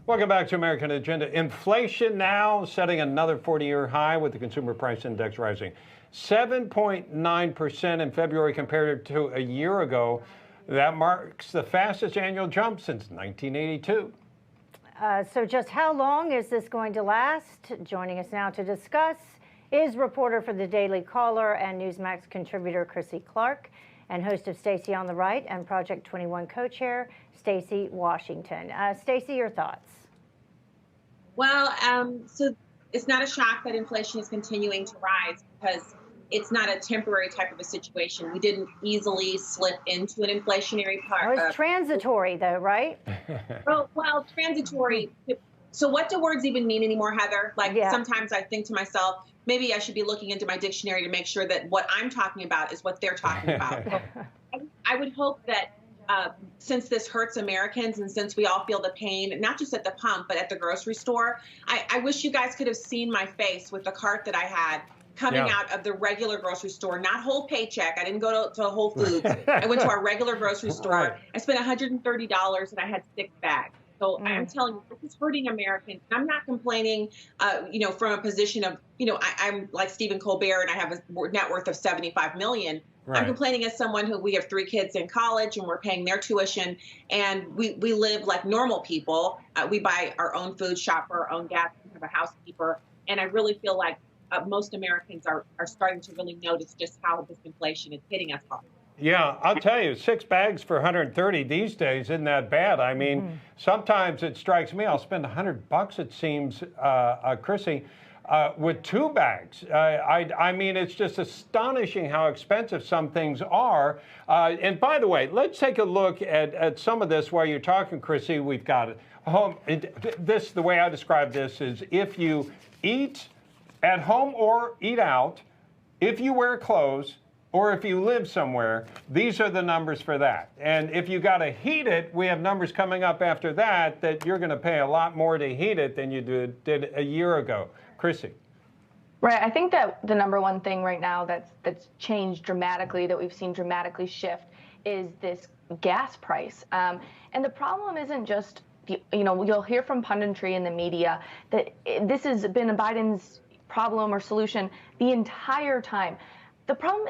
Welcome back to American Agenda. Inflation now setting another 40-year high with the consumer price index rising 7.9% in February compared to a year ago. That marks the fastest annual jump since 1982. So just how long is this going to last? Joining us now to discuss is reporter for the Daily Caller and Newsmax contributor Chrissy Clark, and host of Stacey on the Right and Project 21 co-chair Stacey Washington. Stacey, your thoughts? Well, so it's not a shock that inflation is continuing to rise because it's not a temporary type of a situation. We didn't easily slip into an inflationary part. It's transitory, though, right? Well, transitory. So what do words even mean anymore, Heather? Sometimes I think to myself, maybe I should be looking into my dictionary to make sure that what I'm talking about is what they're talking about. I would hope that since this hurts Americans and since we all feel the pain, not just at the pump, but at the grocery store, I wish you guys could have seen my face with the cart that I had coming out of the regular grocery store, not whole paycheck. I didn't go to Whole Foods. I went to our regular grocery store. Right. I spent $130 and I had 6 bags. So I'm telling you, this is hurting Americans. I'm not complaining, from a position of, I'm like Stephen Colbert and I have a net worth of $75 million. Right. I'm complaining as someone who we have 3 kids in college and we're paying their tuition and we live like normal people. We buy our own food, shop for our own gas, we have a housekeeper. And I really feel like most Americans are starting to really notice just how this inflation is hitting us hard. Yeah, I'll tell you, 6 bags for 130 these days isn't that bad. I mean, sometimes it strikes me, I'll spend $100, it seems, Chrissy, with 2 bags. I mean, it's just astonishing how expensive some things are. And by the way, let's take a look at some of this while you're talking, Chrissy. We've got it. The way I describe this is if you eat at home or eat out, if you wear clothes, or if you live somewhere, these are the numbers for that. And if you got to heat it, we have numbers coming up after that you're going to pay a lot more to heat it than you did a year ago. Chrissy. Right. I think that the number one thing right now that's changed dramatically, that we've seen dramatically shift, is this gas price. And the problem isn't just, you'll hear from punditry in the media that this has been Biden's problem or solution the entire time. The problem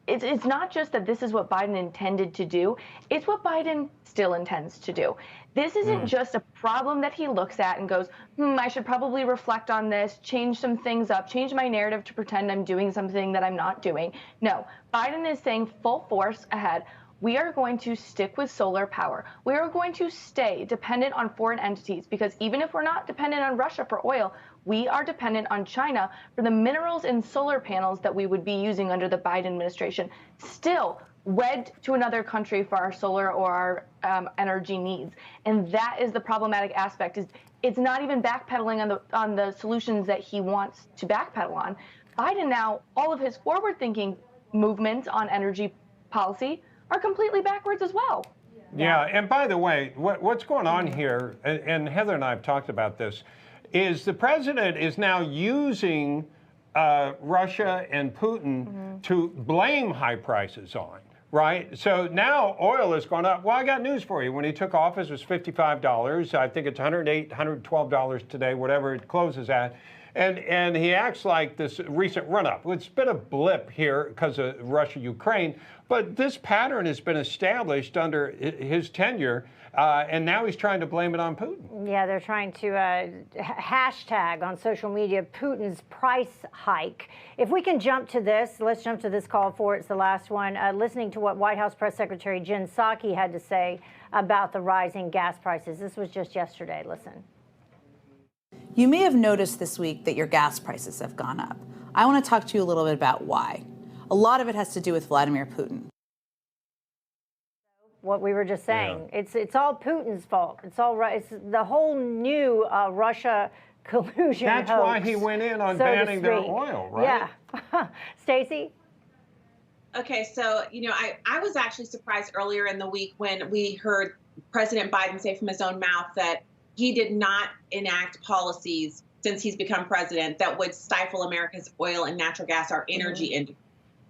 it's not just that this is what Biden intended to do, it's what Biden still intends to do. This isn't just a problem that he looks at and goes, I should probably reflect on this, change some things up, change my narrative to pretend I'm doing something that I'm not doing. No, Biden is saying full force ahead, we are going to stick with solar power. We are going to stay dependent on foreign entities because even if we're not dependent on Russia for oil, we are dependent on China for the minerals in solar panels that we would be using under the Biden administration. Still wed to another country for our solar or our energy needs. And that is the problematic aspect. It's not even backpedaling on the solutions that he wants to backpedal on. Biden now, all of his forward-thinking movements on energy policy are completely backwards as well. Yeah, and by the way, what's going on here, and Heather and I have talked about this, is the president is now using Russia and Putin to blame high prices on, right? So now oil has gone up. Well, I got news for you. When he took office, it was $55. I think it's $108, $112 today, whatever it closes at. And he acts like this recent run-up. It's been a blip here because of Russia-Ukraine, but this pattern has been established under his tenure, and now he's trying to blame it on Putin. Yeah, they're trying to hashtag on social media Putin's price hike. If we can jump to this, let's jump to this call for it's the last one. Listening to what White House Press Secretary Jen Psaki had to say about the rising gas prices. This was just yesterday. Listen. You may have noticed this week that your gas prices have gone up. I want to talk to you a little bit about why. A lot of it has to do with Vladimir Putin. What we were just saying, it's all Putin's fault. It's all right. It's the whole new Russia collusion. That's hoax, why he went in on banning their oil, right? Yeah. Stacey? Okay, so, I was actually surprised earlier in the week when we heard President Biden say from his own mouth that he did not enact policies since he's become president that would stifle America's oil and natural gas, our energy industry.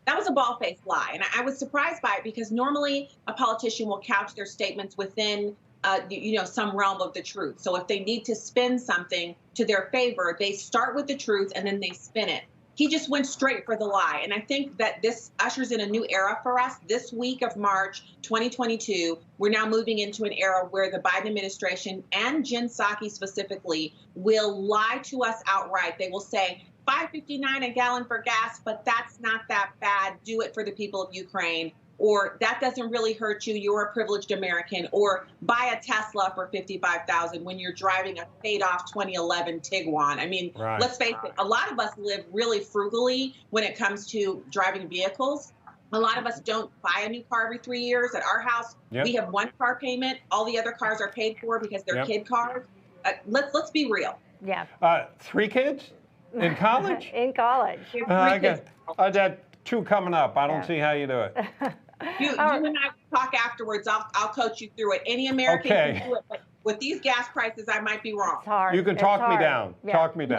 That was a bald-faced lie. And I was surprised by it because normally a politician will couch their statements within some realm of the truth. So if they need to spin something to their favor, they start with the truth and then they spin it. He just went straight for the lie. And I think that this ushers in a new era for us. This week of March 2022, we're now moving into an era where the Biden administration and Jen Psaki specifically will lie to us outright. They will say $5.59 a gallon for gas, but that's not that bad. Do it for the people of Ukraine. Or that doesn't really hurt you. You're a privileged American. Or buy a Tesla for $55,000 when you're driving a paid-off 2011 Tiguan. I mean, let's face it. A lot of us live really frugally when it comes to driving vehicles. A lot of us don't buy a new car every 3 years. At our house, we have one car payment. All the other cars are paid for because they're kid cars. Let's be real. Yeah. 3 kids in college? In college. I got 2 coming up. I don't see how you do it. You and I talk afterwards. I'll coach you through it. Any American can do it, but with these gas prices, I might be wrong. It's hard. You can talk me down. Yeah. Talk me down.